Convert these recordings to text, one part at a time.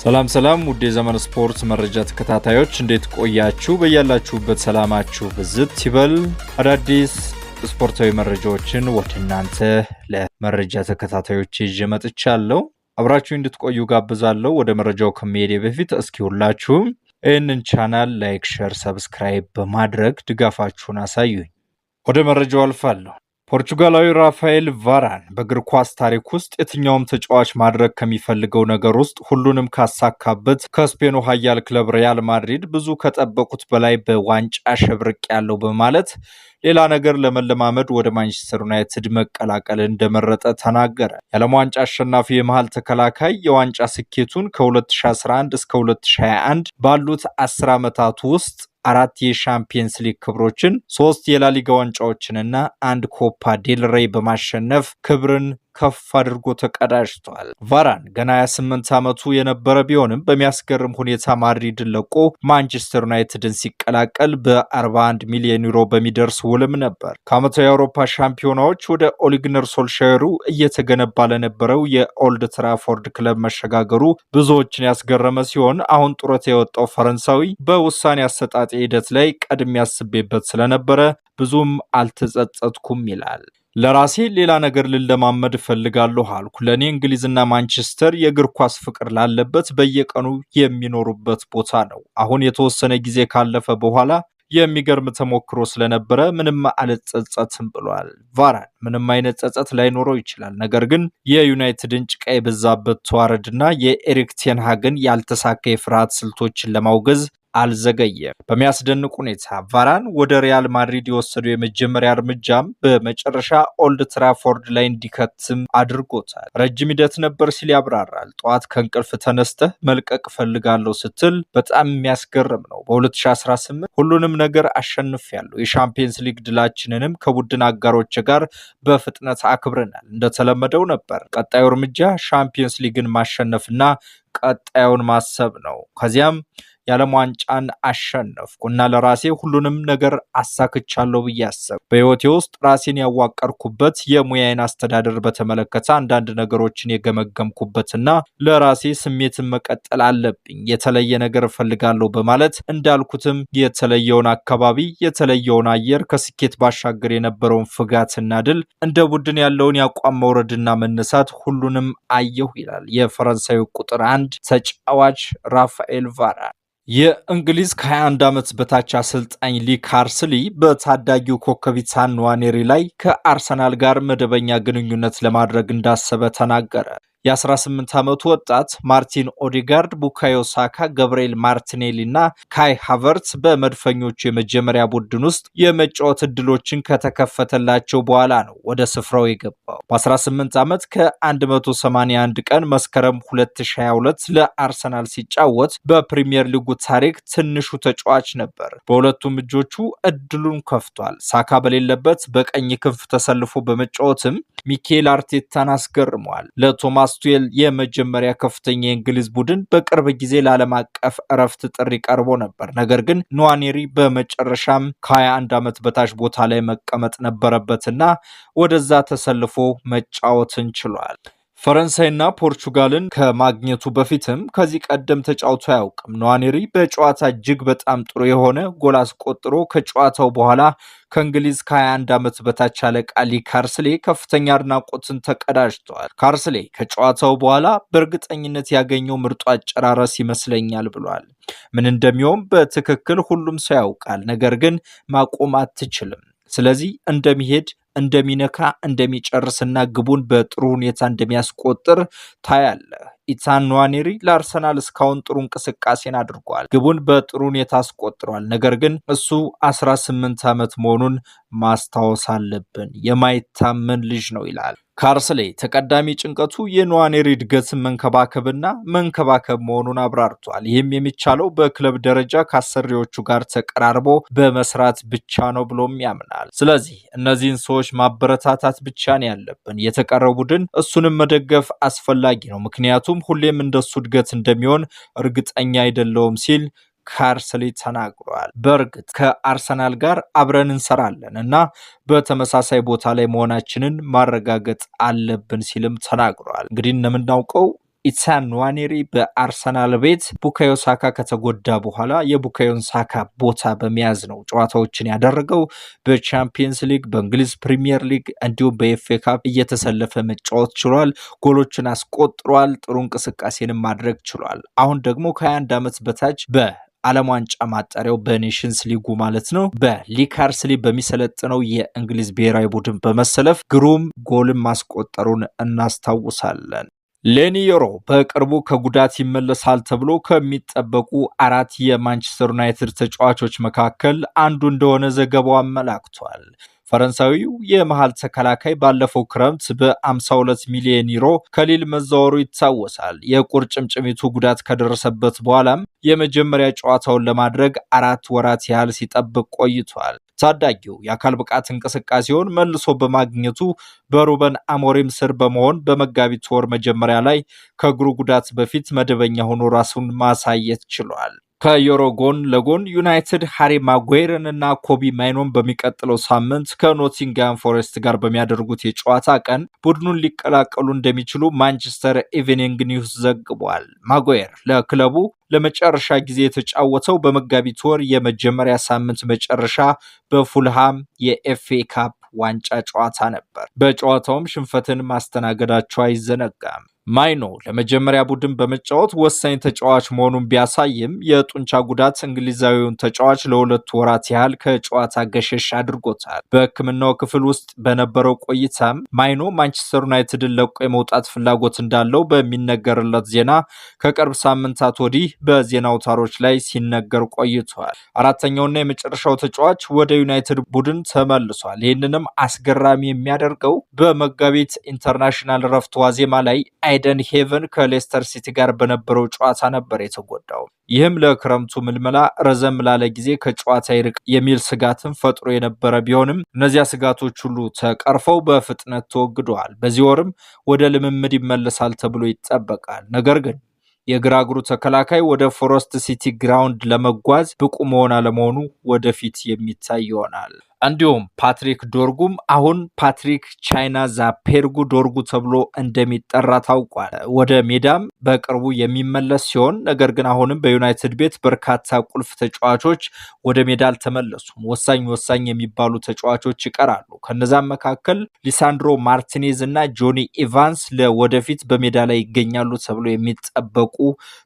ሰላም ሰላም ውድ የዘመን ስፖርት መረጃ ተከታታዮች እንዴት ቆያችሁ? በያላችሁበት ሰላማችሁ ብዝት ይበል። አዳዲስ ስፖርታዊ መረጃዎችን ወደ እናንተ ለመረጃ ተከታታዮች ይዤ መጥቻለሁ። አብራችሁ እንድትቆዩ ጋብዛለሁ። ወደ መረጃው ከመሄዴ በፊት እስኪ ሁላችሁም ይህንን ቻናል ላይክ፣ ሼር፣ ሰብስክራይብ በማድረግ ድጋፋችሁን አሳዩኝ። ወደ መረጃው አልፋለሁ። ፖርቹጋላዊ ራፋኤል ቫራን በእግር ኳስ ታሪክ ውስጥ የትኛውም ተጫዋች ማድረግ ከሚፈልገው ነገር ውስጥ ሁሉንም ካሳካበት ከስፔኑ ኃያል ክለብ ሪያል ማድሪድ ብዙ ከጠበቁት በላይ በዋንጫ ሸብርቅ ያለው በማለት ሌላ ነገር ለመለማመድ ወደ ማንቸስተር ዩናይትድ መቀላቀል እንደመረጠ ተናገረ። የዓለም ዋንጫ አሸናፊ የመሃል ተከላካይ የዋንጫ ስኬቱን ከ2011 እስከ 2021 ባሉት 10 ዓመታት ውስጥ 4 የሻምፒየንስ ሊግ ክብሮችን፣ 3 የላሊጋ ዋንጫዎችንና 1 ኮፓ ዴል ሬይ በማሸነፍ ክብርን ከፍ አድርጎ ተቀዳጅቷል። ቫራን ገና 28 ዓመቱ የነበረ ቢሆንም በሚያስገርም ሁኔታ ማድሪድን ለቆ ማንቸስተር ዩናይትድን ሲቀላቀል በ41 ሚሊዮን ዩሮ በሚደርስ ውልም ነበር። ከዓመታዊ የአውሮፓ ሻምፒዮናዎች ወደ ኦሊግነር ሶልሻየሩ እየተገነባ ለነበረው የኦልድ ትራፎርድ ክለብ መሸጋገሩ ብዙዎችን ያስገረመ ሲሆን አሁን ጡረታ የወጣው ፈረንሳዊ በውሳኔ አሰጣጥ ሂደት ላይ ቀድሜ ያስቤበት ስለነበረ ብዙም አልተጸጸትኩም ይላል። ለራሴ ሌላ ነገር ልለማመድ እፈልጋለሁ አልኩ። ለእኔ እንግሊዝና ማንቸስተር የእግር ኳስ ፍቅር ላለበት በየቀኑ የሚኖሩበት ቦታ ነው። አሁን የተወሰነ ጊዜ ካለፈ በኋላ የሚገርም ተሞክሮ ስለነበረ ምንም አልጸጸትም ብሏል። ቫራን ምንም አይነት ጸጸት ላይኖረው ይችላል። ነገር ግን የዩናይትድን ጭቃ የበዛበት ተዋረድና የኤሪክ ቴን ሃግን ያልተሳካ የፍርሃት ስልቶችን ለማውገዝ አልዘገየም። በሚያስደንቅ ሁኔታ ቫራን ወደ ሪያል ማድሪድ የወሰደው የመጀመሪያ እርምጃም በመጨረሻ ኦልድ ትራፎርድ ላይ እንዲከትም አድርጎታል። ረጅም ሂደት ነበር ሲል ያብራራል። ጠዋት ከእንቅልፍ ተነስተህ መልቀቅ ፈልጋለሁ ስትል በጣም የሚያስገርም ነው። በ2018 ሁሉንም ነገር አሸንፌያለሁ። የሻምፒየንስ ሊግ ድላችንንም ከቡድን አጋሮች ጋር በፍጥነት አክብረናል። እንደተለመደው ነበር። ቀጣዩ እርምጃ ሻምፒየንስ ሊግን ማሸነፍና ቀጣዩን ማሰብ ነው። ከዚያም የዓለም ዋንጫን አሸነፍኩ እና ለራሴ ሁሉንም ነገር አሳክቻለሁ ብዬ አሰብኩ። በሕይወቴ ውስጥ ራሴን ያዋቀርኩበት የሙያዬን አስተዳደር በተመለከተ አንዳንድ ነገሮችን የገመገምኩበትና ለራሴ ስሜትን መቀጠል አለብኝ፣ የተለየ ነገር እፈልጋለሁ በማለት እንዳልኩትም የተለየውን አካባቢ፣ የተለየውን አየር፣ ከስኬት ባሻገር የነበረውን ፍጋትና ድል፣ እንደ ቡድን ያለውን የአቋም መውረድና መነሳት ሁሉንም አየሁ ይላል የፈረንሳዩ ቁጥር 1 ተጫዋች ራፋኤል ቫራን። የእንግሊዝ ከ21 ዓመት በታች አሰልጣኝ ሊ ካርስሊ በታዳጊው ኮከብ ኢታን ንዋኔሪ ላይ ከአርሰናል ጋር መደበኛ ግንኙነት ለማድረግ እንዳሰበ ተናገረ። የ18 ዓመቱ ወጣት ማርቲን ኦዴጋርድ፣ ቡካዮ ሳካ፣ ገብርኤል ማርቲኔሊ እና ካይ ሃቨርትስ በመድፈኞቹ የመጀመሪያ ቡድን ውስጥ የመጫወት እድሎችን ከተከፈተላቸው በኋላ ነው ወደ ስፍራው የገባው። በ18 ዓመት ከ181 ቀን መስከረም 2022 ለአርሰናል ሲጫወት በፕሪሚየር ሊጉ ታሪክ ትንሹ ተጫዋች ነበር። በሁለቱም እጆቹ እድሉን ከፍቷል። ሳካ በሌለበት በቀኝ ክንፍ ተሰልፎ በመጫወትም ሚኬል አርቴታን አስገርሟል። ለቶማስ ቱዌል የመጀመሪያ ከፍተኛ የእንግሊዝ ቡድን በቅርብ ጊዜ ለዓለም አቀፍ እረፍት ጥሪ ቀርቦ ነበር። ነገር ግን ንዋኔሪ በመጨረሻም ከ21 ዓመት በታች ቦታ ላይ መቀመጥ ነበረበትና ወደዛ ተሰልፎ መጫወትን ችሏል። ፈረንሳይና ፖርቹጋልን ከማግኘቱ በፊትም ከዚህ ቀደም ተጫውቶ አያውቅም። ንዋኔሪ በጨዋታ እጅግ በጣም ጥሩ የሆነ ጎል አስቆጥሮ ከጨዋታው በኋላ ከእንግሊዝ ከ21 ዓመት በታች አለቃ ሊ ካርስሌ ከፍተኛ አድናቆትን ተቀዳጅተዋል። ካርስሌ ከጨዋታው በኋላ በእርግጠኝነት ያገኘው ምርጡ አጨራረስ ይመስለኛል ብሏል። ምን እንደሚሆን በትክክል ሁሉም ሰው ያውቃል፣ ነገር ግን ማቆም አትችልም። ስለዚህ እንደሚሄድ፣ እንደሚነካ፣ እንደሚጨርስና ግቡን በጥሩ ሁኔታ እንደሚያስቆጥር ታያለህ። ኢታን ንዋኔሪ ለአርሰናል እስካሁን ጥሩ እንቅስቃሴን አድርጓል። ግቡን በጥሩ ሁኔታ አስቆጥሯል። ነገር ግን እሱ 18 ዓመት መሆኑን ማስታወስ አለብን። የማይታመን ልጅ ነው ይላል ካርስሌ። ተቀዳሚ ጭንቀቱ የንዋኔሪ እድገትን መንከባከብ መሆኑን አብራርቷል። ይህም የሚቻለው በክለብ ደረጃ ከአሰሪዎቹ ጋር ተቀራርቦ በመስራት ብቻ ነው ብሎም ያምናል። ስለዚህ እነዚህን ሰዎች ማበረታታት ብቻ ነው ያለብን። የተቀረው ቡድን እሱንም መደገፍ አስፈላጊ ነው፣ ምክንያቱም ሁሌም እንደሱ እድገት እንደሚሆን እርግጠኛ አይደለውም ሲል ካርስሊ ተናግሯል። በእርግጥ ከአርሰናል ጋር አብረን እንሰራለን እና በተመሳሳይ ቦታ ላይ መሆናችንን ማረጋገጥ አለብን ሲልም ተናግሯል። እንግዲህ እንደምናውቀው ኢሳን ንዋኔሪ በአርሰናል ቤት ቡካዮ ሳካ ከተጎዳ በኋላ የቡካዮን ሳካ ቦታ በመያዝ ነው ጨዋታዎችን ያደረገው። በቻምፒየንስ ሊግ፣ በእንግሊዝ ፕሪሚየር ሊግ እንዲሁም በኤፍኤ ካፕ እየተሰለፈ መጫወት ችሏል። ጎሎችን አስቆጥሯል። ጥሩ እንቅስቃሴንም ማድረግ ችሏል። አሁን ደግሞ ከ21 ዓመት በታች ዓለም ዋንጫ ማጣሪያው በኔሽንስ ሊጉ ማለት ነው በሊካርስሊ በሚሰለጥነው የእንግሊዝ ብሔራዊ ቡድን በመሰለፍ ግሩም ጎልም ማስቆጠሩን እናስታውሳለን። ሌኒ ዮሮ በቅርቡ ከጉዳት ይመለሳል ተብሎ ከሚጠበቁ 4 የማንቸስተር ዩናይትድ ተጫዋቾች መካከል አንዱ እንደሆነ ዘገባው አመላክቷል። ፈረንሳዊው የመሃል ተከላካይ ባለፈው ክረምት በ52 ሚሊዮን ዩሮ ከሊል መዛወሩ ይታወሳል። የቁርጭምጭሚቱ ጉዳት ከደረሰበት በኋላም የመጀመሪያ ጨዋታውን ለማድረግ 4 ወራት ያህል ሲጠብቅ ቆይቷል። ታዳጊው የአካል ብቃት እንቅስቃሴውን መልሶ በማግኘቱ በሩበን አሞሪም ስር በመሆን በመጋቢት ወር መጀመሪያ ላይ ከእግሩ ጉዳት በፊት መደበኛ ሆኖ ራሱን ማሳየት ችሏል። ከዮሮ ጎን ለጎን ዩናይትድ ሃሪ ማጓየርን እና ኮቢ ማይኖን በሚቀጥለው ሳምንት ከኖቲንግሃም ፎሬስት ጋር በሚያደርጉት የጨዋታ ቀን ቡድኑን ሊቀላቀሉ እንደሚችሉ ማንቸስተር ኢቭኒንግ ኒውስ ዘግቧል። ማጓየር ለክለቡ ለመጨረሻ ጊዜ የተጫወተው በመጋቢት ወር የመጀመሪያ ሳምንት መጨረሻ በፉልሃም የኤፍኤ ካፕ ዋንጫ ጨዋታ ነበር። በጨዋታውም ሽንፈትን ማስተናገዳቸው አይዘነጋም። ማይኖ ለመጀመሪያ ቡድን በመጫወት ወሳኝ ተጫዋች መሆኑን ቢያሳይም የጡንቻ ጉዳት እንግሊዛዊውን ተጫዋች ለ2 ወራት ያህል ከጨዋታ ገሸሽ አድርጎታል። በሕክምናው ክፍል ውስጥ በነበረው ቆይታም ማይኖ ማንቸስተር ዩናይትድን ለቆ የመውጣት ፍላጎት እንዳለው በሚነገርለት ዜና ከቅርብ ሳምንታት ወዲህ በዜና አውታሮች ላይ ሲነገር ቆይቷል። አራተኛውና የመጨረሻው ተጫዋች ወደ ዩናይትድ ቡድን ተመልሷል። ይህንንም አስገራሚ የሚያደርገው በመጋቢት ኢንተርናሽናል ረፍት ዋዜማ ላይ አይደን ሄቨን ከሌስተር ሲቲ ጋር በነበረው ጨዋታ ነበር የተጎዳው። ይህም ለክረምቱ ምልመላ ረዘም ላለ ጊዜ ከጨዋታ ይርቅ የሚል ስጋትን ፈጥሮ የነበረ ቢሆንም እነዚያ ስጋቶች ሁሉ ተቀርፈው በፍጥነት ተወግደዋል። በዚህ ወርም ወደ ልምምድ ይመለሳል ተብሎ ይጠበቃል። ነገር ግን የግራ እግሩ ተከላካይ ወደ ፎረስት ሲቲ ግራውንድ ለመጓዝ ብቁ መሆን አለመሆኑ ወደፊት የሚታይ ይሆናል። እንዲሁም ፓትሪክ ዶርጉም አሁን ፓትሪክ ቻይና ዛፔርጉ ዶርጉ ተብሎ እንደሚጠራ ታውቋል። ወደ ሜዳም በቅርቡ የሚመለስ ሲሆን ነገር ግን አሁንም በዩናይትድ ቤት በርካታ ቁልፍ ተጫዋቾች ወደ ሜዳ አልተመለሱም። ወሳኝ የሚባሉ ተጫዋቾች ይቀራሉ። ከነዛም መካከል ሊሳንድሮ ማርቲኔዝ እና ጆኒ ኢቫንስ ለወደፊት በሜዳ ላይ ይገኛሉ ተብሎ የሚጠበቁ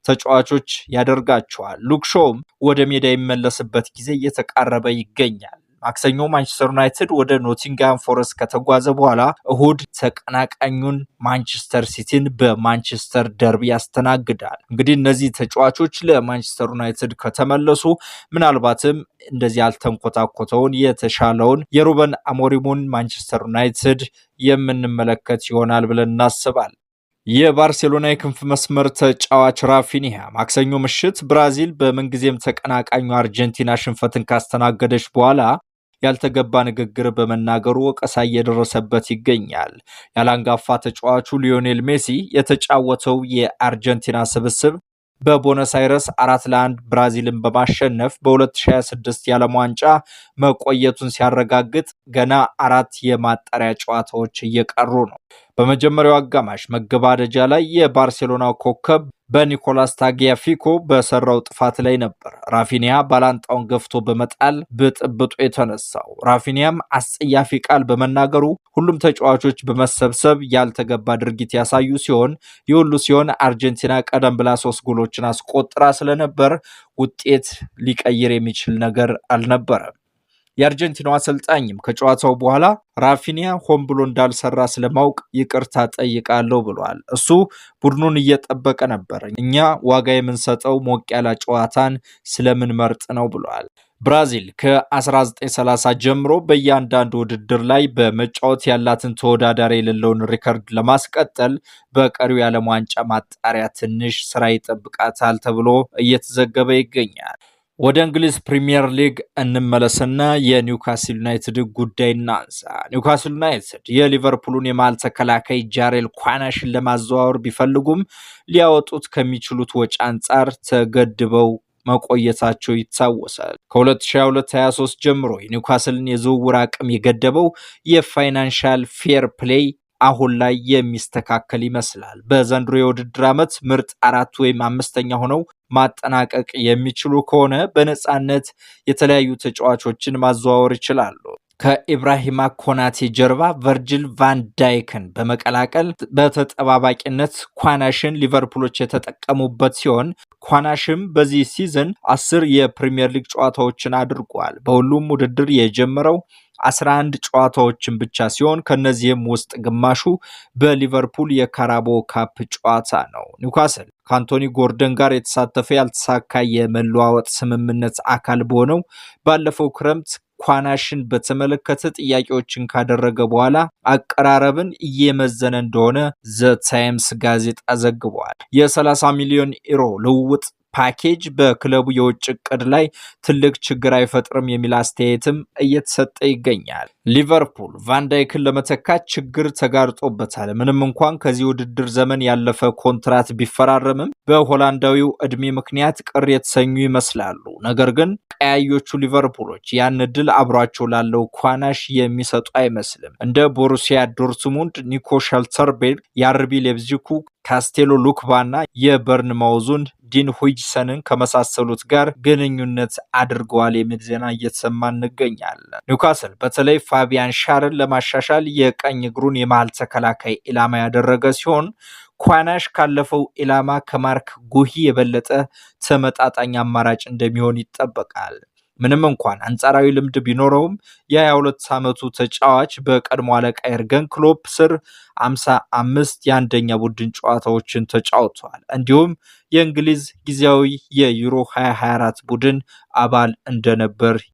ተጫዋቾች ያደርጋቸዋል። ሉክ ሾውም ወደ ሜዳ የሚመለስበት ጊዜ እየተቃረበ ይገኛል። ማክሰኞ ማንቸስተር ዩናይትድ ወደ ኖቲንግሃም ፎረስት ከተጓዘ በኋላ እሁድ ተቀናቃኙን ማንቸስተር ሲቲን በማንቸስተር ደርቢ ያስተናግዳል። እንግዲህ እነዚህ ተጫዋቾች ለማንቸስተር ዩናይትድ ከተመለሱ ምናልባትም እንደዚህ ያልተንኮታኮተውን የተሻለውን የሩበን አሞሪሙን ማንቸስተር ዩናይትድ የምንመለከት ይሆናል ብለን እናስባለን። የባርሴሎና የክንፍ መስመር ተጫዋች ራፊኒያ ማክሰኞ ምሽት ብራዚል በምንጊዜም ተቀናቃኙ አርጀንቲና ሽንፈትን ካስተናገደች በኋላ ያልተገባ ንግግር በመናገሩ ወቀሳ እየደረሰበት ይገኛል። ያላንጋፋ ተጫዋቹ ሊዮኔል ሜሲ የተጫወተው የአርጀንቲና ስብስብ በቦነስ አይረስ 4-1 ብራዚልን በማሸነፍ በ2026 የዓለም ዋንጫ መቆየቱን ሲያረጋግጥ ገና 4 የማጣሪያ ጨዋታዎች እየቀሩ ነው። በመጀመሪያው አጋማሽ መገባደጃ ላይ የባርሴሎና ኮከብ በኒኮላስ ታጊያፊኮ በሰራው ጥፋት ላይ ነበር ራፊኒያ ባላንጣውን ገፍቶ በመጣል ብጥብጡ የተነሳው። ራፊኒያም አስጸያፊ ቃል በመናገሩ ሁሉም ተጫዋቾች በመሰብሰብ ያልተገባ ድርጊት ያሳዩ ሲሆን ይሁሉ ሲሆን አርጀንቲና ቀደም ብላ 3 ጎሎችን አስቆጥራ ስለነበር ውጤት ሊቀይር የሚችል ነገር አልነበረም። የአርጀንቲናው አሰልጣኝም ከጨዋታው በኋላ ራፊኒያ ሆን ብሎ እንዳልሰራ ስለማውቅ ይቅርታ ጠይቃለሁ ብሏል። እሱ ቡድኑን እየጠበቀ ነበር፣ እኛ ዋጋ የምንሰጠው ሞቅ ያለ ጨዋታን ስለምንመርጥ ነው ብሏል። ብራዚል ከ1930 ጀምሮ በእያንዳንዱ ውድድር ላይ በመጫወት ያላትን ተወዳዳሪ የሌለውን ሪከርድ ለማስቀጠል በቀሪው የዓለም ዋንጫ ማጣሪያ ትንሽ ስራ ይጠብቃታል ተብሎ እየተዘገበ ይገኛል። ወደ እንግሊዝ ፕሪሚየር ሊግ እንመለስና የኒውካስል ዩናይትድ ጉዳይ እናንሳ። ኒውካስል ዩናይትድ የሊቨርፑሉን የመሃል ተከላካይ ጃሬል ኳናሽን ለማዘዋወር ቢፈልጉም ሊያወጡት ከሚችሉት ወጪ አንጻር ተገድበው መቆየታቸው ይታወሳል። ከ2022-23 ጀምሮ የኒውካስልን የዝውውር አቅም የገደበው የፋይናንሻል ፌር ፕሌይ አሁን ላይ የሚስተካከል ይመስላል። በዘንድሮ የውድድር ዓመት ምርጥ 4 ወይም 5ኛ ሆነው ማጠናቀቅ የሚችሉ ከሆነ በነፃነት የተለያዩ ተጫዋቾችን ማዘዋወር ይችላሉ። ከኢብራሂማ ኮናቴ ጀርባ ቨርጂል ቫን ዳይክን በመቀላቀል በተጠባባቂነት ኳናሽን ሊቨርፑሎች የተጠቀሙበት ሲሆን ኳናሽም በዚህ ሲዝን 10 የፕሪሚየር ሊግ ጨዋታዎችን አድርጓል። በሁሉም ውድድር የጀመረው 11 ጨዋታዎችን ብቻ ሲሆን ከነዚህም ውስጥ ግማሹ በሊቨርፑል የካራቦ ካፕ ጨዋታ ነው። ኒውካስል ከአንቶኒ ጎርደን ጋር የተሳተፈ ያልተሳካ የመለዋወጥ ስምምነት አካል በሆነው ባለፈው ክረምት ኳናሽን በተመለከተ ጥያቄዎችን ካደረገ በኋላ አቀራረብን እየመዘነ እንደሆነ ዘ ታይምስ ጋዜጣ ዘግቧል። የ30 ሚሊዮን ዩሮ ልውውጥ ፓኬጅ በክለቡ የውጭ እቅድ ላይ ትልቅ ችግር አይፈጥርም የሚል አስተያየትም እየተሰጠ ይገኛል። ሊቨርፑል ቫንዳይክን ለመተካት ችግር ተጋርጦበታል። ምንም እንኳን ከዚህ ውድድር ዘመን ያለፈ ኮንትራት ቢፈራረምም በሆላንዳዊው እድሜ ምክንያት ቅር የተሰኙ ይመስላሉ። ነገር ግን ቀያዮቹ ሊቨርፑሎች ያን እድል አብሯቸው ላለው ኳናሽ የሚሰጡ አይመስልም። እንደ ቦሩሲያ ዶርትሙንድ፣ ኒኮ ሸልተርቤርግ፣ የአርቢ ሌፕዚጉ ካስቴሎ ሉክባና የበርንማውዙን ዲን ሁይጅሰንን ከመሳሰሉት ጋር ግንኙነት አድርገዋል የሚል ዜና እየተሰማ እንገኛለን። ኒውካስል በተለይ ፋቢያን ሻርን ለማሻሻል የቀኝ እግሩን የመሃል ተከላካይ ኢላማ ያደረገ ሲሆን ኳናሽ ካለፈው ኢላማ ከማርክ ጉሂ የበለጠ ተመጣጣኝ አማራጭ እንደሚሆን ይጠበቃል። ምንም እንኳን አንጻራዊ ልምድ ቢኖረውም የ22 ዓመቱ ተጫዋች በቀድሞ አለቃ የርገን ክሎፕ ስር 55 የአንደኛ ቡድን ጨዋታዎችን ተጫውተዋል። እንዲሁም የእንግሊዝ ጊዜያዊ የዩሮ 2024 ቡድን አባል እንደነበር